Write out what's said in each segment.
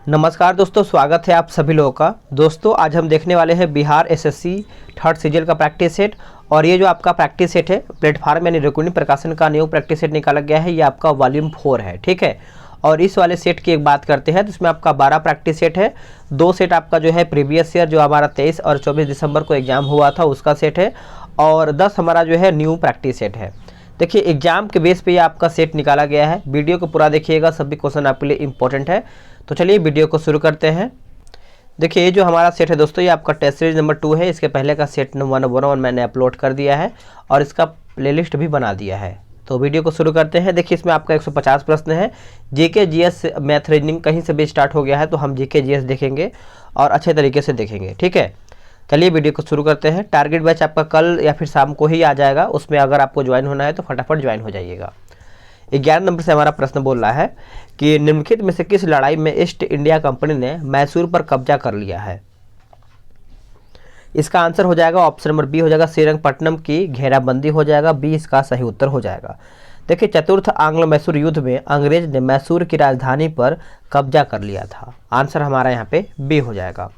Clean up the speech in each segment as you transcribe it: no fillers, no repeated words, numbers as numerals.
नमस्कार दोस्तों, स्वागत है आप सभी लोगों का। दोस्तों आज हम देखने वाले हैं बिहार एसएससी थर्ड सीजन का प्रैक्टिस सेट। और ये जो आपका प्रैक्टिस सेट है प्लेटफार्म यानी रेकुनी प्रकाशन का न्यू प्रैक्टिस सेट निकाला गया है। ये आपका वॉल्यूम 4 है, ठीक है। और इस वाले सेट की एक बात करते हैं तो इसमें आपका 12 प्रैक्टिस सेट है। 2 सेट आपका जो है प्रीवियस ईयर जो हमारा 23 और 24 दिसंबर को एग्जाम हुआ था उसका सेट है, और 10 हमारा जो है न्यू प्रैक्टिस सेट है। देखिए एग्जाम के बेस पे ये आपका सेट निकाला गया है। वीडियो को पूरा देखिएगा, सभी क्वेश्चन आपके लिए इंपॉर्टेंट है। तो चलिए वीडियो को शुरू करते हैं। देखिए ये जो हमारा सेट है दोस्तों, ये आपका टेस्ट सीरीज नंबर 2 है। इसके पहले का सेट नंबर 1 मैंने अपलोड कर दिया है और इसका प्लेलिस्ट भी बना दिया है। तो वीडियो को शुरू करते हैं। देखिए इसमें आपका 150 प्रश्न है। जीके जीएस मैथ रीजनिंग कहीं से भी स्टार्ट हो गया है, तो हम जीके जीएस देखेंगे और अच्छे तरीके से देखेंगे, ठीक है। चलिए वीडियो को शुरू करते हैं। टारगेट बैच आपका कल या फिर शाम को ही आ जाएगा, उसमें अगर आपको ज्वाइन होना है तो फटाफट ज्वाइन हो जाइएगा। 11 नंबर से हमारा प्रश्न बोल रहा है कि निम्नलिखित में से किस लड़ाई में ईस्ट इंडिया कंपनी ने मैसूर पर कब्जा कर लिया है। इसका आंसर हो जाएगा ऑप्शन नंबर बी हो जाएगा श्रीरंगपट्टनम की घेराबंदी हो जाएगा। बी इसका सही उत्तर हो जाएगा। देखिए चतुर्थ आंग्ल मैसूर युद्ध में अंग्रेज ने मैसूर की राजधानी पर कब्जा कर लिया था। आंसर हमारा यहाँ पे बी हो जाएगा।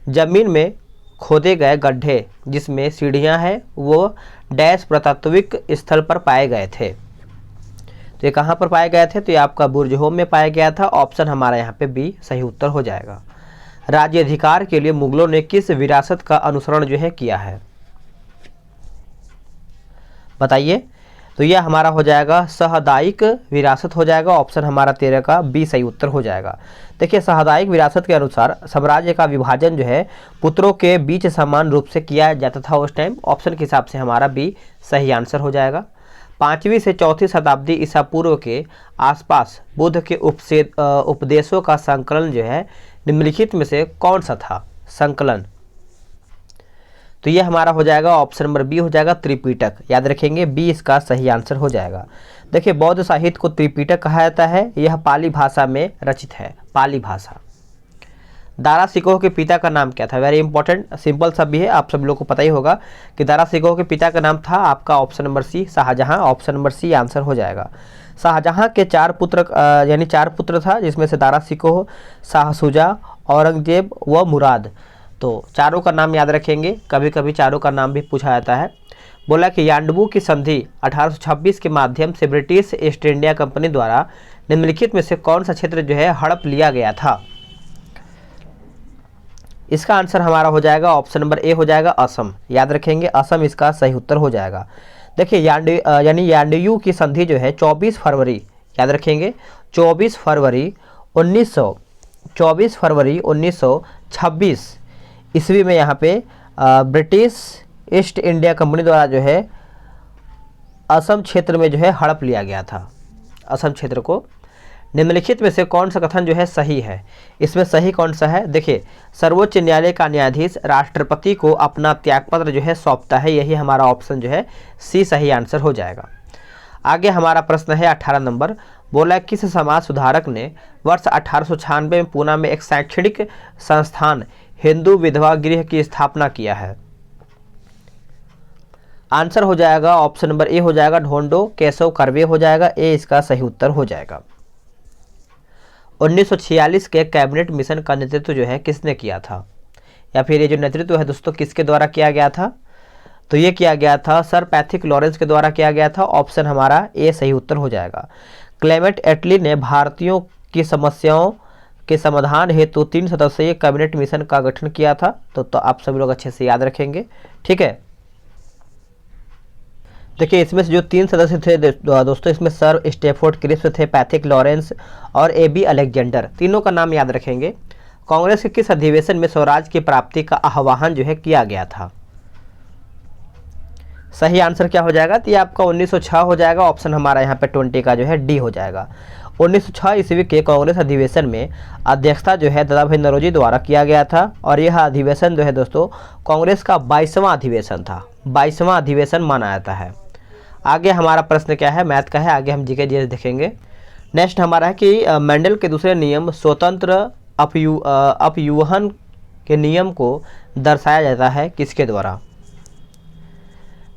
जमीन में खोदे गए गड्ढे जिसमें सीढ़ियां हैं वो डैश पुरातात्विक स्थल पर पाए गए थे। तो ये कहाँ पर पाए गए थे, तो ये आपका बुर्ज होम में पाया गया था। ऑप्शन हमारा यहाँ पे बी सही उत्तर हो जाएगा। राज्य अधिकार के लिए मुगलों ने किस विरासत का अनुसरण जो है किया है, बताइए। तो यह हमारा हो जाएगा साहदायिक विरासत हो जाएगा। ऑप्शन हमारा 13 का बी सही उत्तर हो जाएगा। देखिए साहदायिक विरासत के अनुसार साम्राज्य का विभाजन जो है पुत्रों के बीच समान रूप से किया जाता था उस टाइम। ऑप्शन के हिसाब से हमारा बी सही आंसर हो जाएगा। 5वीं से 4वीं शताब्दी ईसा पूर्व के आसपास बुद्ध के उपदेशों का संकलन जो है निम्नलिखित में से कौन सा था संकलन। तो ये हमारा हो जाएगा ऑप्शन नंबर बी हो जाएगा त्रिपिटक। याद रखेंगे बी इसका सही आंसर हो जाएगा। देखिए बौद्ध साहित्य को त्रिपिटक कहा जाता है। यह पाली भाषा में रचित है, पाली भाषा। दारा सिकोह के पिता का नाम क्या था, वेरी इंपॉर्टेंट, सिंपल सा भी है, आप सब लोग को पता ही होगा कि दारा सिकोह के पिता का नाम था आपका option number C Shahjahan. Option number C answer हो जाएगा। शाहजहां के 4 पुत्र यानी 4 पुत्र था, जिसमें से दारा सिकोह, शाह शुजा, औरंगजेब व मुराद। तो चारों का नाम याद रखेंगे, कभी कभी चारों का नाम भी पूछा जाता है। बोला कि यान्डबू की संधि 1826 के माध्यम से ब्रिटिश ईस्ट इंडिया कंपनी द्वारा निम्नलिखित में से कौन सा क्षेत्र जो है हड़प लिया गया था। इसका आंसर हमारा हो जाएगा ऑप्शन नंबर ए हो जाएगा असम। याद रखेंगे असम इसका सही उत्तर हो जाएगा। देखिए यान्डयू की संधि जो है 24 फरवरी, याद रखेंगे 24 फरवरी 1926 ईस्वी में यहाँ पे ब्रिटिश ईस्ट इंडिया कंपनी द्वारा जो है असम क्षेत्र में जो है हड़प लिया गया था, असम क्षेत्र को। निम्नलिखित में से कौन सा कथन जो है सही है, इसमें सही कौन सा है। देखिए सर्वोच्च न्यायालय का न्यायाधीश राष्ट्रपति को अपना त्यागपत्र जो है सौंपता है, यही हमारा ऑप्शन जो है सी सही आंसर हो जाएगा। आगे हमारा प्रश्न है 18 नंबर। बोला किस समाज सुधारक ने वर्ष 1896 में पूना में एक शैक्षणिक संस्थान हिंदू विधवा गृह की स्थापना किया है। आंसर हो जाएगा ऑप्शन नंबर ए हो जाएगा ढोंडो केशव कर्वे हो जाएगा। ए इसका सही उत्तर हो जाएगा। 1946 के कैबिनेट मिशन का नेतृत्व जो है किसने किया था, या फिर ये जो नेतृत्व है दोस्तों किसके द्वारा किया गया था, तो ये किया गया था सर पैथिक लॉरेंस के द्वारा किया गया था। ऑप्शन हमारा ए सही उत्तर हो जाएगा। क्लेमेंट एटली ने भारतीयों की समस्याओं के समाधान हेतु 3 सदस्यीय कैबिनेट मिशन का गठन किया था। तो आप सभी लोग अच्छे से याद रखेंगे, ठीक है। देखिए इसमें से जो 3 सदस्य थे दोस्तों, इसमें सर स्टेफोर्ड क्रिप्स थे, पैथिक लॉरेंस और ए.बी. अलेक्जेंडर, तीनों का नाम याद रखेंगे। कांग्रेस के किस अधिवेशन में स्वराज की प्राप्ति का आह्वान जो है किया गया था। सही आंसर क्या हो जाएगा, तो ये आपका 1906 हो जाएगा। ऑप्शन हमारा यहाँ पे 20 का जो है डी हो जाएगा। 1906 ईस्वी के कांग्रेस अधिवेशन में अध्यक्षता जो है दादा भाई नौरोजी द्वारा किया गया था, और यह अधिवेशन जो है दोस्तों कांग्रेस का 22वां अधिवेशन था, 22वां अधिवेशन माना जाता है। आगे हमारा प्रश्न क्या है, मैथ का है। आगे हम जीके जीएस देखेंगे। नेक्स्ट हमारा है कि मेंडल के दूसरे नियम स्वतंत्र अपयूहन के नियम को दर्शाया जाता है किसके द्वारा।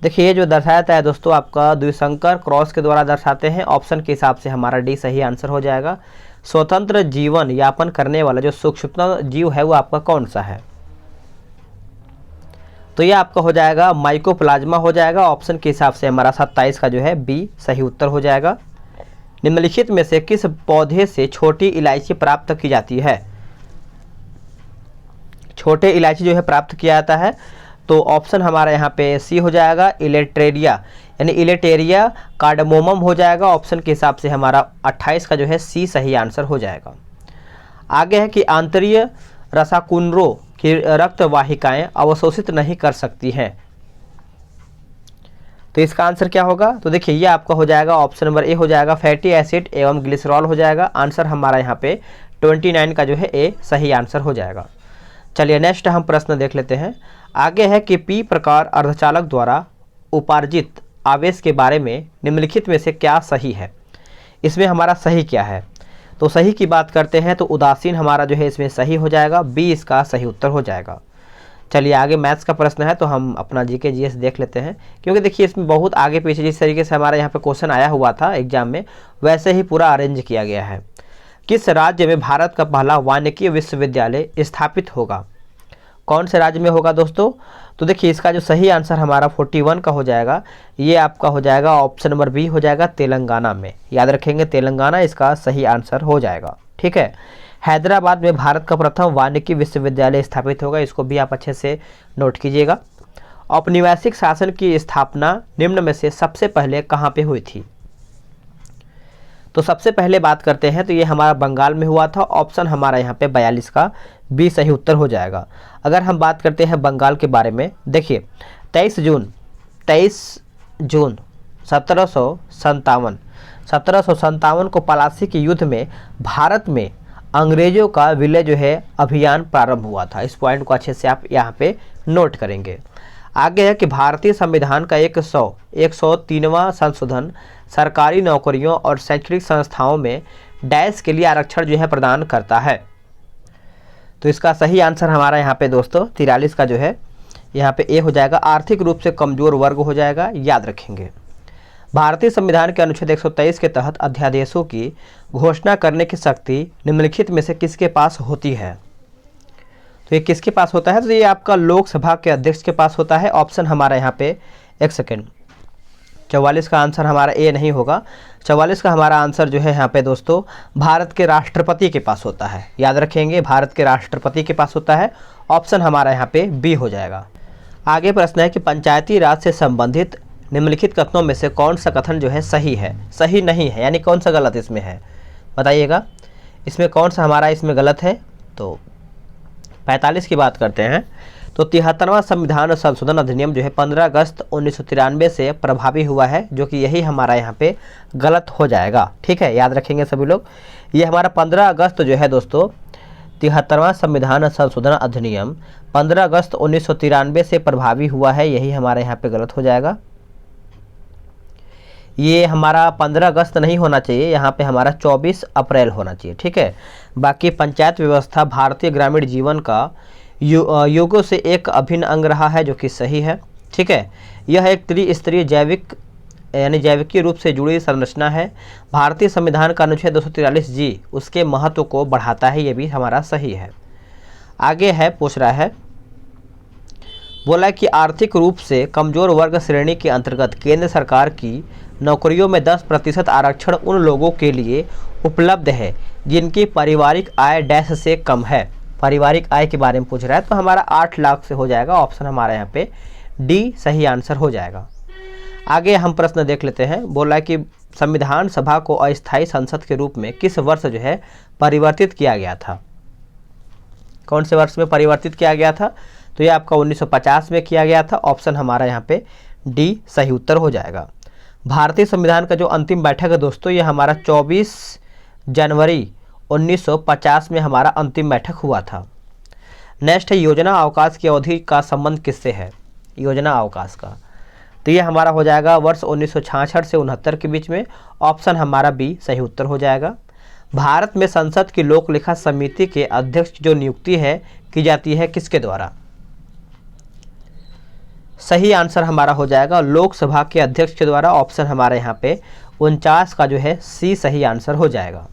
देखिए ये जो दर्शाया जाता है दोस्तों आपका द्विसंकर क्रॉस के द्वारा दर्शाते हैं। ऑप्शन के हिसाब से हमारा डी सही आंसर हो जाएगा। स्वतंत्र जीवन यापन करने वाला जो सूक्ष्मतम जीव है वो आपका कौन सा है? तो ये आपका हो जाएगा माइकोप्लाज्मा हो जाएगा। ऑप्शन के हिसाब से हमारा 27 का जो है बी सही उत्तर हो जाएगा। निम्नलिखित में से किस पौधे से छोटी इलायची प्राप्त की जाती है? छोटे इलायची जो है प्राप्त किया जाता है, तो ऑप्शन हमारा यहाँ पे सी हो जाएगा इलेटेरिया, यानी इलेटेरिया कार्डामोमम हो जाएगा। ऑप्शन के हिसाब से हमारा 28 का जो है सी सही आंसर हो जाएगा। आगे है कि आंतरीय रसाकुंडों की रक्त वाहिकाएं अवशोषित नहीं कर सकती हैं, तो इसका आंसर क्या होगा? तो देखिए ये आपका हो जाएगा ऑप्शन नंबर ए हो जाएगा फैटी एसिड एवं ग्लिसरॉल हो जाएगा। आंसर हमारा यहाँ पे 29 का जो है ए सही आंसर हो जाएगा। चलिए नेक्स्ट हम प्रश्न देख लेते हैं। आगे है कि पी प्रकार अर्धचालक द्वारा उपार्जित आवेश के बारे में निम्नलिखित में से क्या सही है? इसमें हमारा सही क्या है? तो सही की बात करते हैं तो उदासीन हमारा जो है इसमें सही हो जाएगा, बी इसका सही उत्तर हो जाएगा। चलिए आगे मैथ्स का प्रश्न है, तो हम अपना जीके जीएस देख लेते हैं, क्योंकि देखिए इसमें बहुत आगे पीछे जिस तरीके से हमारा यहाँ पे क्वेश्चन आया हुआ था एग्जाम में वैसे ही पूरा अरेंज किया गया है। किस राज्य में भारत का पहला वानिकी विश्वविद्यालय स्थापित होगा? कौन से राज्य में होगा दोस्तों? तो देखिए इसका जो सही आंसर हमारा 41 का हो जाएगा, ये आपका हो जाएगा ऑप्शन नंबर बी हो जाएगा तेलंगाना में। याद रखेंगे तेलंगाना इसका सही आंसर हो जाएगा। ठीक है, हैदराबाद में भारत का प्रथम वानिकी विश्वविद्यालय स्थापित होगा, इसको भी आप अच्छे से नोट कीजिएगा। औपनिवेशिक शासन की स्थापना निम्न में से सबसे पहले कहाँ पे हुई थी? तो सबसे पहले बात करते हैं तो ये हमारा बंगाल में हुआ था। ऑप्शन हमारा यहाँ पे 42 का बी सही उत्तर हो जाएगा। अगर हम बात करते हैं बंगाल के बारे में, देखिए 23 जून 1757 को पलासी के युद्ध में भारत में अंग्रेजों का विलय जो है अभियान प्रारंभ हुआ था। इस पॉइंट को अच्छे से आप यहाँ पे नोट करेंगे। आगे है कि भारतीय संविधान का 103वां संशोधन सरकारी नौकरियों और शैक्षणिक संस्थाओं में डैश के लिए आरक्षण जो है प्रदान करता है, तो इसका सही आंसर हमारा यहाँ पे दोस्तों 43 का जो है यहाँ पे ए हो जाएगा। आर्थिक रूप से कमजोर वर्ग हो जाएगा, याद रखेंगे। भारतीय संविधान के अनुच्छेद 123 के तहत अध्यादेशों की घोषणा करने की शक्ति निम्नलिखित में से किसके पास होती है? तो ये किसके पास होता है? तो ये आपका लोकसभा के अध्यक्ष के पास होता है। ऑप्शन हमारा यहाँ पे 44 का आंसर हमारा ए नहीं होगा। 44 का हमारा आंसर जो है यहाँ पे दोस्तों भारत के राष्ट्रपति के पास होता है, याद रखेंगे भारत के राष्ट्रपति के पास होता है। ऑप्शन हमारा यहाँ पे बी हो जाएगा। आगे प्रश्न है कि पंचायती राज से संबंधित निम्नलिखित कथनों में से कौन सा कथन जो है सही है, सही नहीं है, यानी कौन सा गलत इसमें है, बताइएगा इसमें कौन सा हमारा इसमें गलत है। तो 45 की बात करते हैं तो 73वां संविधान संशोधन अधिनियम जो है 15 अगस्त 1993 से प्रभावी हुआ है, जो कि यही हमारा यहाँ पे गलत हो जाएगा। ठीक है, याद रखेंगे सभी लोग। ये हमारा 15 अगस्त जो है दोस्तों 73वां संविधान संशोधन अधिनियम 15 अगस्त 1993 से प्रभावी हुआ है, यही हमारा यहाँ पे गलत हो जाएगा। ये हमारा 15 अगस्त नहीं होना चाहिए, यहाँ पे हमारा 24 अप्रैल होना चाहिए। ठीक है, बाकी पंचायत व्यवस्था भारतीय ग्रामीण जीवन का युगों से एक अभिन्न अंग रहा है, जो कि सही है। ठीक है, यह एक त्रिस्तरीय जैविक यानी जैविकीय रूप से जुड़ी संरचना है। भारतीय संविधान का अनुच्छेद 243 जी उसके महत्व को बढ़ाता है, ये भी हमारा सही है। आगे है पूछ रहा है, बोला कि आर्थिक रूप से कमजोर वर्ग श्रेणी के अंतर्गत केंद्र सरकार की नौकरियों में 10% आरक्षण उन लोगों के लिए उपलब्ध है जिनकी पारिवारिक आय डैश से कम है। पारिवारिक आय के बारे में पूछ रहा है, तो हमारा 8 लाख से हो जाएगा। ऑप्शन हमारा यहाँ पे डी सही आंसर हो जाएगा। आगे हम प्रश्न देख लेते हैं। बोला कि संविधान सभा को अस्थायी संसद के रूप में किस वर्ष जो है परिवर्तित किया गया था? कौन से वर्ष में परिवर्तित किया गया था? तो ये आपका 1950 में किया गया था। ऑप्शन हमारा यहाँ पे डी सही उत्तर हो जाएगा। भारतीय संविधान का जो अंतिम बैठक है दोस्तों, ये हमारा 24 जनवरी 1950 में हमारा अंतिम बैठक हुआ था। नेक्स्ट है योजना अवकाश की अवधि का संबंध किससे है? योजना अवकाश का, तो ये हमारा हो जाएगा वर्ष 1966 से 69 के बीच में। ऑप्शन हमारा बी सही उत्तर हो जाएगा। भारत में संसद की लोक लेखा समिति के अध्यक्ष की जो नियुक्ति है की जाती है किसके द्वारा? सही आंसर हमारा हो जाएगा लोकसभा के अध्यक्ष के द्वारा। ऑप्शन हमारे यहाँ पे 49 का जो है सी सही आंसर हो जाएगा।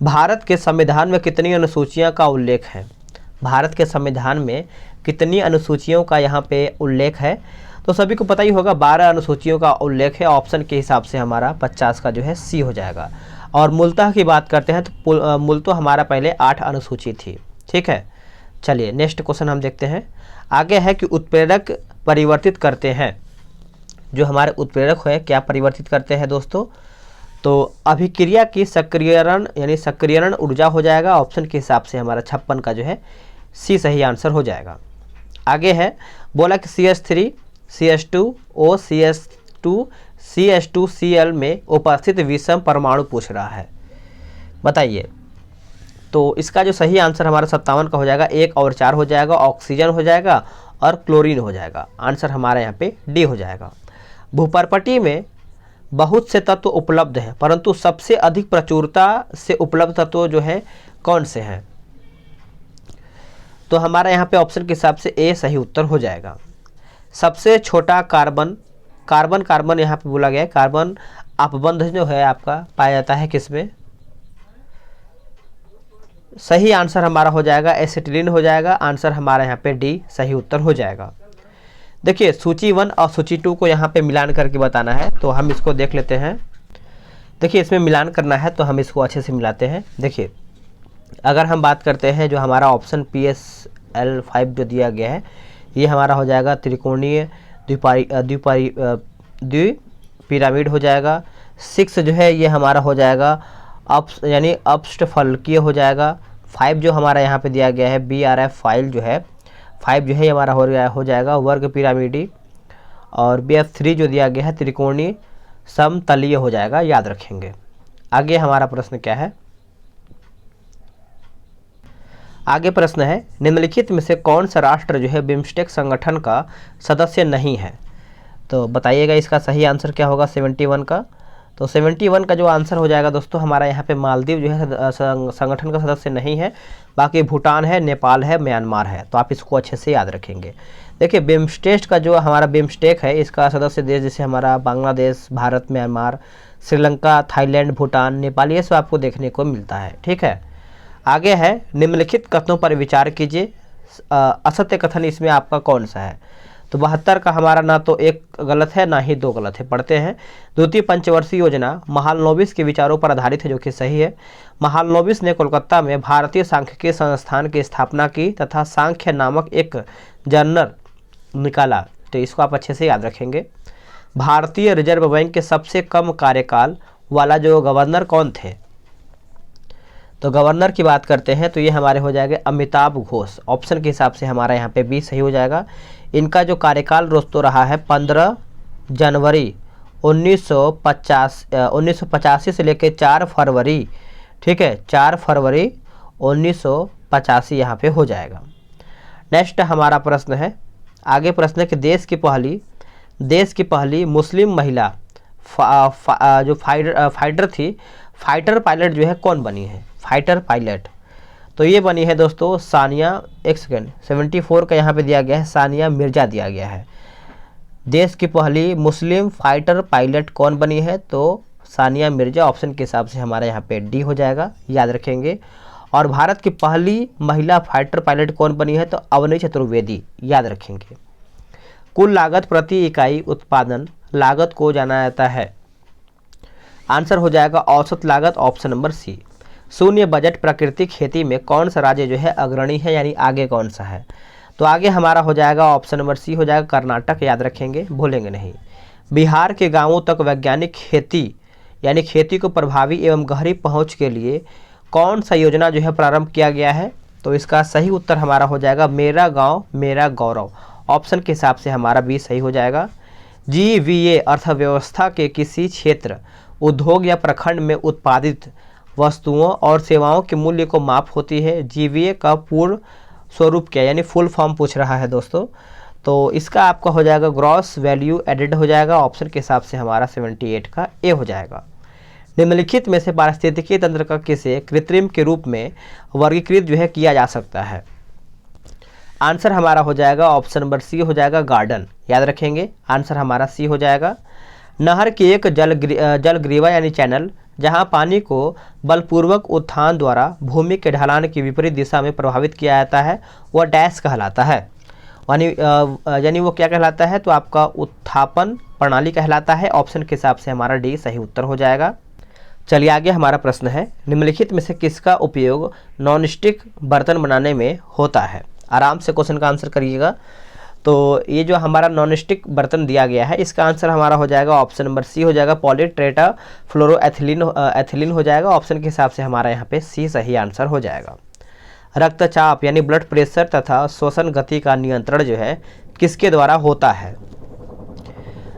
भारत के संविधान में कितनी अनुसूचियां का उल्लेख है? भारत के संविधान में कितनी अनुसूचियों का यहाँ पे उल्लेख है? तो सभी को पता ही होगा 12 अनुसूचियों का उल्लेख है। ऑप्शन के हिसाब से हमारा 50 का जो है सी हो जाएगा। और मूलतः की बात करते हैं तो मूलतः हमारा पहले 8 अनुसूची थी। ठीक है, चलिए नेक्स्ट क्वेश्चन हम देखते हैं। आगे है कि उत्प्रेरक परिवर्तित करते हैं। जो हमारे उत्प्रेरक है क्या परिवर्तित करते हैं दोस्तों? तो अभिक्रिया की सक्रियण यानी सक्रियण ऊर्जा हो जाएगा। ऑप्शन के हिसाब से हमारा 56 का जो है सी सही आंसर हो जाएगा। आगे है बोला कि CH3 CH2O CH2 CH2Cl में उपस्थित विषम परमाणु पूछ रहा है, बताइए। तो इसका जो सही आंसर हमारा 57 का हो जाएगा। 1 और 4 हो जाएगा, ऑक्सीजन हो जाएगा और क्लोरीन हो जाएगा। आंसर हमारा यहाँ पे डी हो जाएगा। भूपर्पटी में बहुत से तत्व उपलब्ध हैं, परंतु सबसे अधिक प्रचुरता से उपलब्ध तत्व जो है कौन से हैं? तो हमारा यहाँ पे ऑप्शन के हिसाब से ए सही उत्तर हो जाएगा। सबसे छोटा कार्बन यहाँ पे बोला गया है। कार्बन अपबंध जो है आपका पाया जाता है किसमें? सही आंसर हमारा हो जाएगा एसिटिलीन हो जाएगा। आंसर हमारा यहाँ पे डी सही उत्तर हो जाएगा। देखिए सूची 1 और सूची 2 को यहाँ पे मिलान करके बताना है, तो हम इसको देख लेते हैं। देखिए इसमें मिलान करना है तो हम इसको अच्छे से मिलाते हैं। देखिए अगर हम बात करते हैं जो हमारा ऑप्शन PSL5 जो दिया गया है, ये हमारा हो जाएगा त्रिकोणीय द्विपिरामिड हो जाएगा। 6 जो है ये हमारा हो जाएगा यानी अपष्टफलकीय हो जाएगा। 5 जो हमारा यहाँ पे दिया गया है BRF फाइल जो है 5 जो है हमारा हो जाएगा वर्ग पिरामिडी। और BF3 जो दिया गया है त्रिकोणीय समतलीय हो जाएगा, याद रखेंगे। आगे हमारा प्रश्न क्या है? आगे प्रश्न है निम्नलिखित में से कौन सा राष्ट्र जो है बिम्स्टेक संगठन का सदस्य नहीं है? तो बताइएगा इसका सही आंसर क्या होगा 71 का। तो 71 का जो आंसर हो जाएगा दोस्तों हमारा यहाँ पे मालदीव जो है संगठन का सदस्य नहीं है। बाकी भूटान है, नेपाल है, म्यांमार है। तो आप इसको अच्छे से याद रखेंगे। देखिए बिम्स्टेक का जो हमारा बिम्स्टेक है इसका सदस्य देश जैसे हमारा बांग्लादेश, भारत, म्यांमार, श्रीलंका, थाईलैंड, भूटान, नेपाल, ये सब आपको देखने को मिलता है। ठीक है, आगे है निम्नलिखित कथनों पर विचार कीजिए। असत्य कथन इसमें आपका कौन सा है? तो 72 का हमारा ना तो एक गलत है ना ही 2 गलत है। पढ़ते हैं। द्वितीय पंचवर्षीय योजना महालनोबिस के विचारों पर आधारित है, जो कि सही है। महालनोबिस ने कोलकाता में भारतीय सांख्यिकी संस्थान की स्थापना की तथा सांख्य नामक एक जर्नल निकाला। तो इसको आप अच्छे से याद रखेंगे। भारतीय रिजर्व बैंक के सबसे कम कार्यकाल वाला जो गवर्नर कौन थे? तो गवर्नर की बात करते हैं तो ये हमारे हो जाएंगे अमिताभ घोष। ऑप्शन के हिसाब से हमारा यहाँ पे बी सही हो जाएगा। इनका जो कार्यकाल दोस्तों रहा है 15 जनवरी 1985 से लेकर 4 फरवरी, ठीक है, 4 फरवरी 1985 यहाँ पे हो जाएगा। नेक्स्ट हमारा प्रश्न है। आगे प्रश्न है कि देश की पहली मुस्लिम महिला जो फाइटर थी, फाइटर पायलट जो है कौन बनी है? फाइटर पायलट तो ये बनी है दोस्तों सानिया, एक सेकेंड, 74 का यहाँ पे दिया गया है, सानिया मिर्जा दिया गया है। देश की पहली मुस्लिम फाइटर पायलट कौन बनी है? तो सानिया मिर्जा। ऑप्शन के हिसाब से हमारा यहाँ पे डी हो जाएगा, याद रखेंगे। और भारत की पहली महिला फाइटर पायलट कौन बनी है? तो अवनी चतुर्वेदी, याद रखेंगे। कुल लागत प्रति इकाई उत्पादन लागत को जाना जाता है। आंसर हो जाएगा औसत लागत, ऑप्शन नंबर सी। शून्य बजट प्राकृतिक खेती में कौन सा राज्य जो है अग्रणी है, यानी आगे कौन सा है? तो आगे हमारा हो जाएगा ऑप्शन नंबर सी हो जाएगा कर्नाटक, याद रखेंगे, भूलेंगे नहीं। बिहार के गांवों तक वैज्ञानिक खेती यानी खेती को प्रभावी एवं गहरी पहुंच के लिए कौन सा योजना जो है प्रारंभ किया गया है? तो इसका सही उत्तर हमारा हो जाएगा मेरा गाँव मेरा गौरव। ऑप्शन के हिसाब से हमारा बी सही हो जाएगा। GVA अर्थव्यवस्था के किसी क्षेत्र, उद्योग या प्रखंड में उत्पादित वस्तुओं और सेवाओं के मूल्य को माप होती है। GVA का पूर्ण स्वरूप क्या, यानी फुल फॉर्म पूछ रहा है दोस्तों। तो इसका आपका हो जाएगा ग्रॉस वैल्यू एडेड हो जाएगा। ऑप्शन के हिसाब से हमारा 78 का ए हो जाएगा। निम्नलिखित में से पारिस्थितिकी तंत्र का किसे कृत्रिम के रूप में वर्गीकृत जो है किया जा सकता है? आंसर हमारा हो जाएगा ऑप्शन नंबर सी हो जाएगा गार्डन, याद रखेंगे। आंसर हमारा सी हो जाएगा। नहर की एक जलग्रीवा यानी चैनल जहां पानी को बलपूर्वक उत्थान द्वारा भूमि के ढलान की विपरीत दिशा में प्रभावित किया जाता है वह डैश कहलाता है। यानी वो क्या कहलाता है, तो आपका उत्थापन प्रणाली कहलाता है। ऑप्शन के हिसाब से हमारा डी सही उत्तर हो जाएगा। चलिए आगे हमारा प्रश्न है, निम्नलिखित में से किसका उपयोग नॉनस्टिक बर्तन बनाने में होता है। आराम से क्वेश्चन का आंसर करिएगा। तो ये जो हमारा नॉनस्टिक बर्तन दिया गया है, इसका आंसर हमारा हो जाएगा ऑप्शन नंबर सी हो जाएगा, पॉलीटेट्रा फ्लोरोएथिलीन हो जाएगा। ऑप्शन के हिसाब से हमारा यहाँ पे सी सही आंसर हो जाएगा। रक्तचाप यानी ब्लड प्रेशर तथा श्वसन गति का नियंत्रण जो है किसके द्वारा होता है,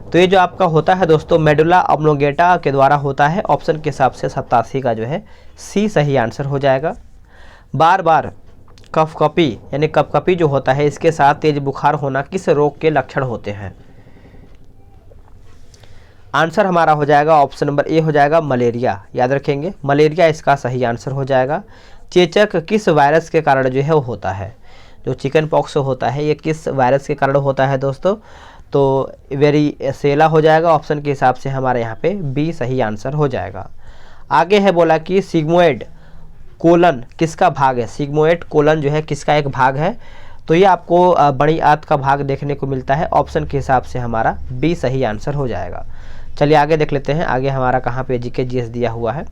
तो ये जो आपका होता है दोस्तों मेडुला ऑब्लोंगेटा के द्वारा होता है। ऑप्शन के हिसाब से 87 का जो है सी सही आंसर हो जाएगा। बार बार कफकपी यानी कपकपी जो होता है, इसके साथ तेज बुखार होना किस रोग के लक्षण होते हैं। आंसर हमारा हो जाएगा ऑप्शन नंबर ए हो जाएगा, मलेरिया। याद रखेंगे, मलेरिया इसका सही आंसर हो जाएगा। चेचक किस वायरस के कारण जो है वो होता है, जो चिकन पॉक्स होता है ये किस वायरस के कारण होता है दोस्तों, तो वेरिसेला हो जाएगा। ऑप्शन के हिसाब से हमारे यहाँ पे बी सही आंसर हो जाएगा। आगे है बोला कि सिग्मोइड कोलन किसका भाग है। सिग्मोइड कोलन जो है किसका एक भाग है, तो ये आपको बड़ी आंत का भाग देखने को मिलता है। ऑप्शन के हिसाब से हमारा बी सही आंसर हो जाएगा। चलिए आगे देख लेते हैं, आगे हमारा कहाँ पे जीके जीएस दिया हुआ है।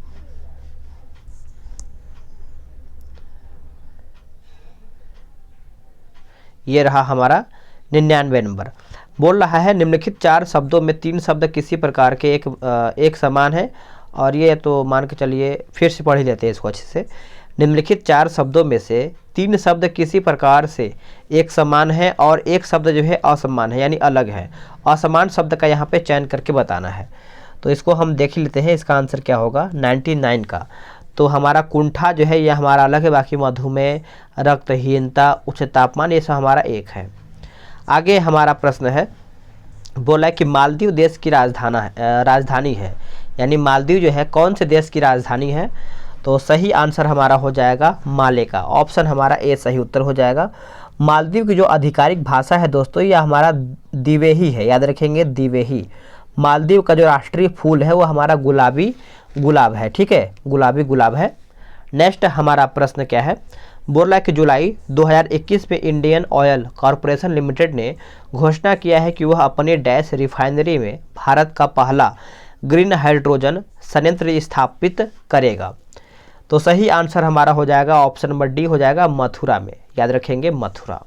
ये रहा हमारा 99 नंबर। बोल रहा है निम्नलिखित 4 शब्दों में 3 शब्द किसी प्रकार के एक समान है। और ये तो मान के चलिए फिर से पढ़ ही लेते हैं इसको अच्छे से। निम्नलिखित 4 शब्दों में से 3 शब्द किसी प्रकार से एक समान है और एक शब्द जो है असमान है यानी अलग है। असमान शब्द का यहाँ पे चयन करके बताना है, तो इसको हम देख लेते हैं। इसका आंसर क्या होगा 99 का, तो हमारा कुंठा जो है यह हमारा अलग है, बाकी मधुमेह, रक्तहीनता, उच्च तापमान ये सब हमारा एक है। आगे हमारा प्रश्न है, बोला है कि मालदीव देश की राजधानी है, यानी मालदीव जो है कौन से देश की राजधानी है, तो सही आंसर हमारा हो जाएगा माले का। ऑप्शन हमारा ए सही उत्तर हो जाएगा। मालदीव की जो आधिकारिक भाषा है दोस्तों यह हमारा दिवेही है। याद रखेंगे दिवेही। मालदीव का जो राष्ट्रीय फूल है वो हमारा गुलाबी गुलाब है। ठीक है, गुलाबी गुलाब है। नेक्स्ट हमारा प्रश्न क्या है, बोल रहा है कि जुलाई 2021 में इंडियन ऑयल कॉरपोरेशन लिमिटेड ने घोषणा किया है कि वह अपने डैश रिफाइनरी में भारत का पहला ग्रीन हाइड्रोजन संयंत्र स्थापित करेगा। तो सही आंसर हमारा हो जाएगा ऑप्शन नंबर डी हो जाएगा, मथुरा में। याद रखेंगे मथुरा।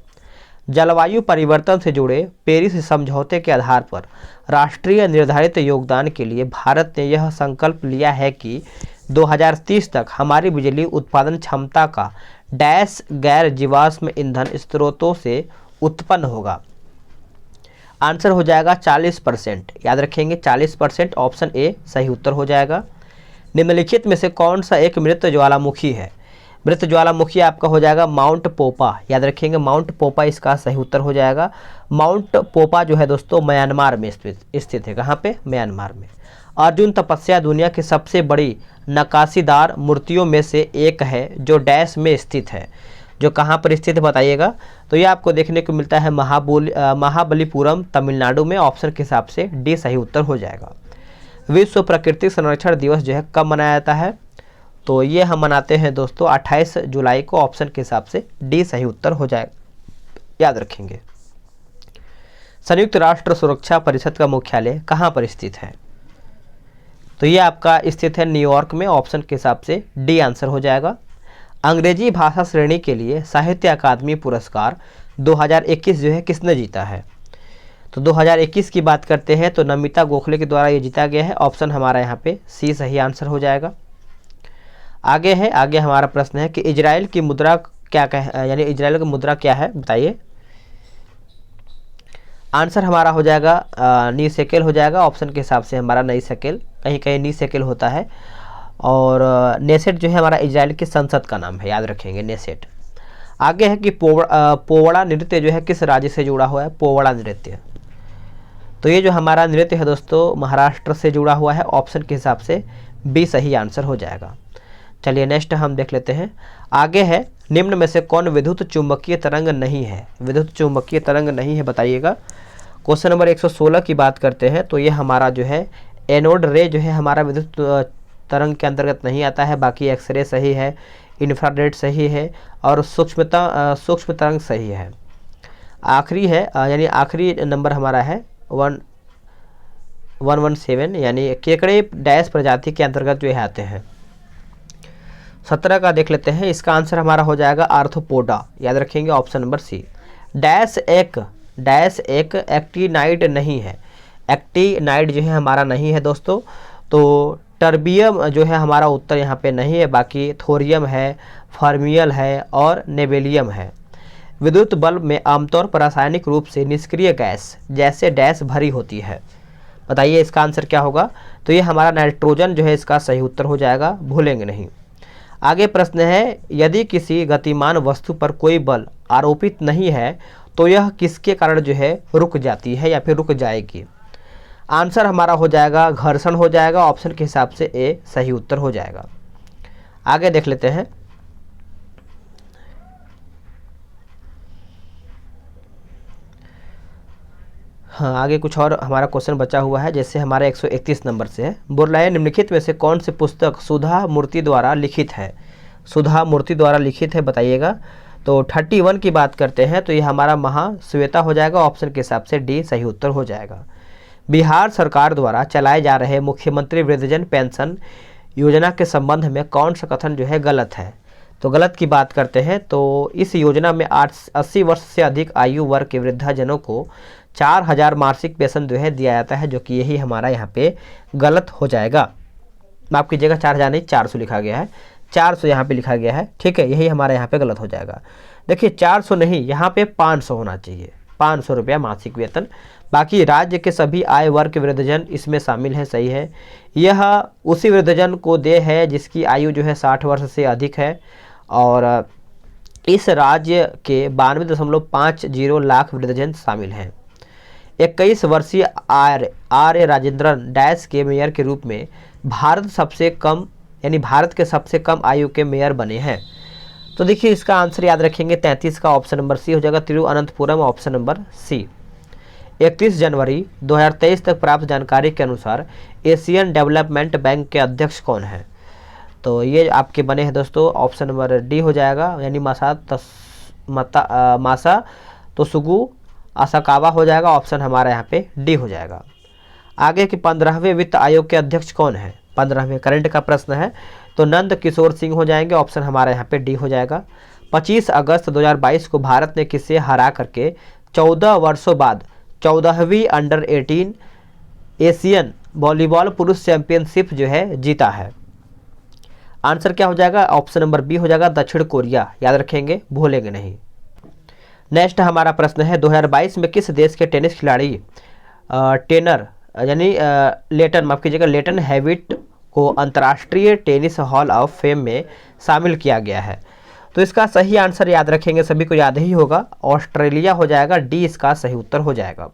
जलवायु परिवर्तन से जुड़े पेरिस समझौते के आधार पर राष्ट्रीय निर्धारित योगदान के लिए भारत ने यह संकल्प लिया है कि 2030 तक हमारी बिजली उत्पादन क्षमता का डैश गैर जीवाश्म ईंधन स्रोतों से उत्पन्न होगा। आंसर हो जाएगा 40%। याद रखेंगे 40%। ऑप्शन ए सही उत्तर हो जाएगा। निम्नलिखित में से कौन सा एक मृत ज्वालामुखी है। मृत ज्वालामुखी आपका हो जाएगा माउंट पोपा। याद रखेंगे माउंट पोपा इसका सही उत्तर हो जाएगा। माउंट पोपा जो है दोस्तों म्यांमार में स्थित है। कहाँ पे, म्यांमार में। अर्जुन तपस्या दुनिया की सबसे बड़ी नक्काशीदार मूर्तियों में से एक है जो डैश में स्थित है। जो कहाँ पर स्थित है बताइएगा, तो ये आपको देखने को मिलता है महाबलीपुरम तमिलनाडु में। ऑप्शन के हिसाब से डी सही उत्तर हो जाएगा। विश्व प्रकृति संरक्षण दिवस जो है कब मनाया जाता है, तो ये हम मनाते हैं दोस्तों 28 जुलाई को। ऑप्शन के हिसाब से डी सही उत्तर हो जाएगा। याद रखेंगे। संयुक्त राष्ट्र सुरक्षा परिषद का मुख्यालय कहाँ पर स्थित है, तो ये आपका स्थित है न्यूयॉर्क में। ऑप्शन के हिसाब से डी आंसर हो जाएगा। अंग्रेजी भाषा श्रेणी के लिए साहित्य अकादमी पुरस्कार 2021 जो है किसने जीता है, तो 2021 की बात करते हैं तो नमिता गोखले के द्वारा ये जीता गया है। ऑप्शन हमारा यहाँ पे सी सही आंसर हो जाएगा। आगे हमारा प्रश्न है कि इजराइल की मुद्रा क्या यानी इजराइल की मुद्रा क्या है बताइए। आंसर हमारा हो जाएगा नी शेकेल हो जाएगा। ऑप्शन के हिसाब से हमारा नई शेकेल, कहीं कहीं नी शेकेल होता है। और नेसेट जो है हमारा इजराइल की संसद का नाम है। याद रखेंगे नेसेट। आगे है कि पोवड़ा नृत्य जो है किस राज्य से जुड़ा हुआ है। पोवड़ा नृत्य, तो ये जो हमारा नृत्य है दोस्तों महाराष्ट्र से जुड़ा हुआ है। ऑप्शन के हिसाब से बी सही आंसर हो जाएगा। चलिए नेक्स्ट हम देख लेते हैं। आगे है निम्न में से कौन विद्युत चुंबकीय तरंग नहीं है। विद्युत चुंबकीय तरंग नहीं है बताइएगा। क्वेश्चन नंबर 116 की बात करते हैं तो ये हमारा जो है एनोड रे जो है हमारा विद्युत तरंग के अंतर्गत नहीं आता है, बाकी एक्सरे सही है, इंफ्रारेड सही है और सूक्ष्म तरंग सही है। आखिरी है यानी आखिरी नंबर हमारा है 117 यानी केकड़े डैश प्रजाति के अंतर्गत जो है आते हैं। 17 का देख लेते हैं, इसका आंसर हमारा हो जाएगा आर्थ्रोपोडा, याद रखेंगे ऑप्शन नंबर सी। डैश एक एक्टिनाइड नहीं है, एक्टिनाइड जो है हमारा नहीं है दोस्तों। तो टर्बियम जो है हमारा उत्तर यहाँ पे नहीं है, बाकी थोरियम है, फर्मियल है और नेबेलियम है। विद्युत बल्ब में आमतौर पर रासायनिक रूप से निष्क्रिय गैस जैसे डैश भरी होती है, बताइए इसका आंसर क्या होगा। तो ये हमारा नाइट्रोजन जो है इसका सही उत्तर हो जाएगा, भूलेंगे नहीं। आगे प्रश्न है, यदि किसी गतिमान वस्तु पर कोई बल आरोपित नहीं है तो यह किसके कारण जो है रुक जाती है या फिर रुक जाएगी। आंसर हमारा हो जाएगा घर्षण हो जाएगा, ऑप्शन के हिसाब से ए सही उत्तर हो जाएगा। आगे देख लेते हैं, हाँ आगे कुछ और हमारा क्वेश्चन बचा हुआ है, जैसे हमारा 131 नंबर से है। बोल रहा है निम्नलिखित में से कौन सी पुस्तक सुधा मूर्ति द्वारा लिखित है, सुधा मूर्ति द्वारा लिखित है बताइएगा। तो 31 की बात करते हैं तो ये हमारा महाश्वेता हो जाएगा, ऑप्शन के हिसाब से डी सही उत्तर हो जाएगा। बिहार सरकार द्वारा चलाए जा रहे मुख्यमंत्री वृद्धजन पेंशन योजना के संबंध में कौन सा कथन जो है गलत है। तो गलत की बात करते हैं तो इस योजना में 80 वर्ष से अधिक आयु वर्ग के वृद्धाजनों को 4000 मासिक पेंशन जो है दिया जाता है, जो कि यही हमारा यहाँ पे गलत हो जाएगा। माफ़ कीजिएगा 4000 नहीं 400 लिखा गया है, 400 यहाँ पे लिखा गया है, ठीक है, यही हमारे यहाँ पे गलत हो जाएगा। देखिए 400 नहीं, यहाँ पे 500 होना चाहिए, 500 रुपया मासिक वेतन। बाकी राज्य के सभी आय वर्ग के वृद्धजन इसमें शामिल है, सही है। यह उसी वृद्धजन को दे है जिसकी आयु जो है 60 वर्ष से अधिक है और इस राज्य के 92.50 लाख वृद्धजन शामिल हैं। 21 वर्षीय आर्य राजेंद्रन डैश के मेयर के रूप में भारत के सबसे कम आयु के मेयर बने हैं। तो देखिए इसका आंसर याद रखेंगे 33 का ऑप्शन नंबर सी हो जाएगा, तिरुवनंतपुरम ऑप्शन नंबर सी। 31 जनवरी 2023 तक प्राप्त जानकारी के अनुसार एशियन डेवलपमेंट बैंक के अध्यक्ष कौन है। तो ये आपके बने हैं दोस्तों, ऑप्शन नंबर डी हो जाएगा, यानी मासा तोसुगु असाकावा हो जाएगा, ऑप्शन हमारा यहाँ पे डी हो जाएगा। आगे के 15वें वित्त आयोग के अध्यक्ष कौन है, 15वें करंट का प्रश्न है, तो नंद किशोर सिंह हो जाएंगे, ऑप्शन हमारा यहाँ पे डी हो जाएगा। 25 अगस्त 2022 को भारत ने किसे हरा करके 14 वर्षों बाद 14वीं अंडर 18 एशियन वॉलीबॉल पुरुष चैंपियनशिप जो है जीता है। आंसर क्या हो जाएगा, ऑप्शन नंबर बी हो जाएगा, दक्षिण कोरिया, याद रखेंगे, भूलेंगे नहीं। नेक्स्ट हमारा प्रश्न है 2022 में किस देश के टेनिस खिलाड़ी लेटन हैविट को अंतर्राष्ट्रीय टेनिस हॉल ऑफ फेम में शामिल किया गया है। तो इसका सही आंसर याद रखेंगे, सभी को याद ही होगा, ऑस्ट्रेलिया हो जाएगा, डी इसका सही उत्तर हो जाएगा।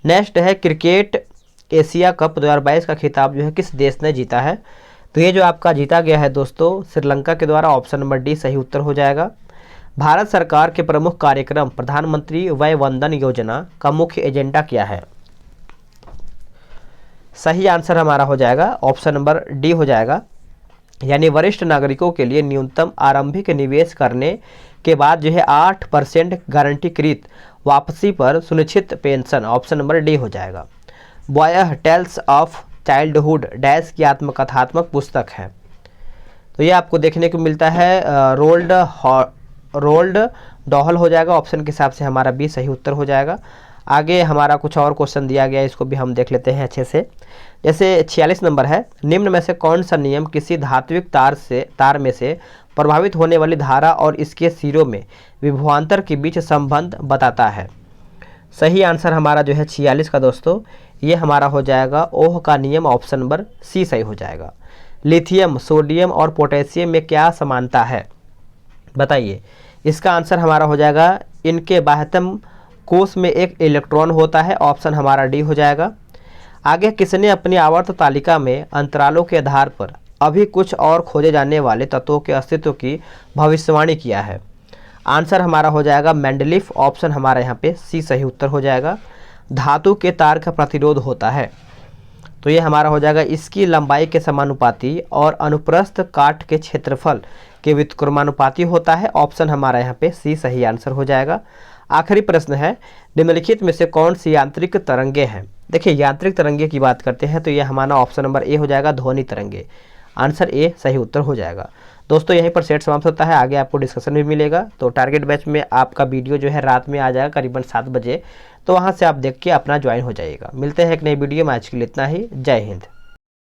नेक्स्ट है क्रिकेट एशिया कप 2022 का खिताब जो है किस देश ने जीता है। तो ये जो आपका जीता गया है दोस्तों श्रीलंका के द्वारा, ऑप्शन नंबर डी सही उत्तर हो जाएगा। भारत सरकार के प्रमुख कार्यक्रम प्रधानमंत्री वय वंदन योजना का मुख्य एजेंडा क्या है। सही आंसर हमारा हो जाएगा, ऑप्शन नंबर डी हो जाएगा, यानी वरिष्ठ नागरिकों के लिए न्यूनतम आरंभिक निवेश करने के बाद जो है 8% गारंटीकृत वापसी पर सुनिश्चित पेंशन, ऑप्शन नंबर डी हो जाएगा। Boy tales of childhood dash की आत्मकथात्मक पुस्तक है। तो ये आपको देखने को मिलता है रोल्ड डॉहल हो जाएगा, ऑप्शन के हिसाब से हमारा बी सही उत्तर हो जाएगा। आगे हमारा कुछ और क्वेश्चन दिया गया है, इसको भी हम देख लेते हैं अच्छे से। जैसे 46 नंबर है, निम्न में से कौन सा नियम किसी धात्विक तार में से प्रभावित होने वाली धारा और इसके सिरों में विभवांतर के बीच संबंध बताता है। सही आंसर हमारा जो है 46 का दोस्तों, ये हमारा हो जाएगा ओह का नियम, ऑप्शन नंबर सी सही हो जाएगा। लिथियम, सोडियम और पोटेशियम में क्या समानता है बताइए। इसका आंसर हमारा हो जाएगा इनके बाह्यतम कोश में एक इलेक्ट्रॉन होता है, ऑप्शन हमारा डी हो जाएगा। आगे किसने अपनी आवर्त तालिका में अंतरालों के आधार पर अभी कुछ और खोजे जाने वाले तत्वों के अस्तित्व की भविष्यवाणी किया है। आंसर हमारा हो जाएगा मेंडलीफ, ऑप्शन हमारा यहाँ पे सी सही उत्तर हो जाएगा। धातु के तार का प्रतिरोध होता है, तो ये हमारा हो जाएगा इसकी लंबाई के समानुपाती और अनुप्रस्थ काट के क्षेत्रफल के व्युत्क्रमानुपाती होता है। ऑप्शन हमारा यहाँ पे सी सही आंसर हो जाएगा। आखिरी प्रश्न है, निम्नलिखित में से कौन सी यांत्रिक तरंगे हैं। देखिए यांत्रिक तरंगे की बात करते हैं तो ये हमारा ऑप्शन नंबर ए हो जाएगा, ध्वनि तरंगे। आंसर ए सही उत्तर हो जाएगा। दोस्तों यहीं पर सेट समाप्त होता है, आगे आपको डिस्कशन भी मिलेगा। तो टारगेट बैच में आपका वीडियो जो है रात में आ जाएगा करीबन 7 बजे, तो वहाँ से आप देख के अपना ज्वाइन हो जाइएगा। मिलते हैं एक नई वीडियो में, आज के लिए इतना ही। जय हिंद।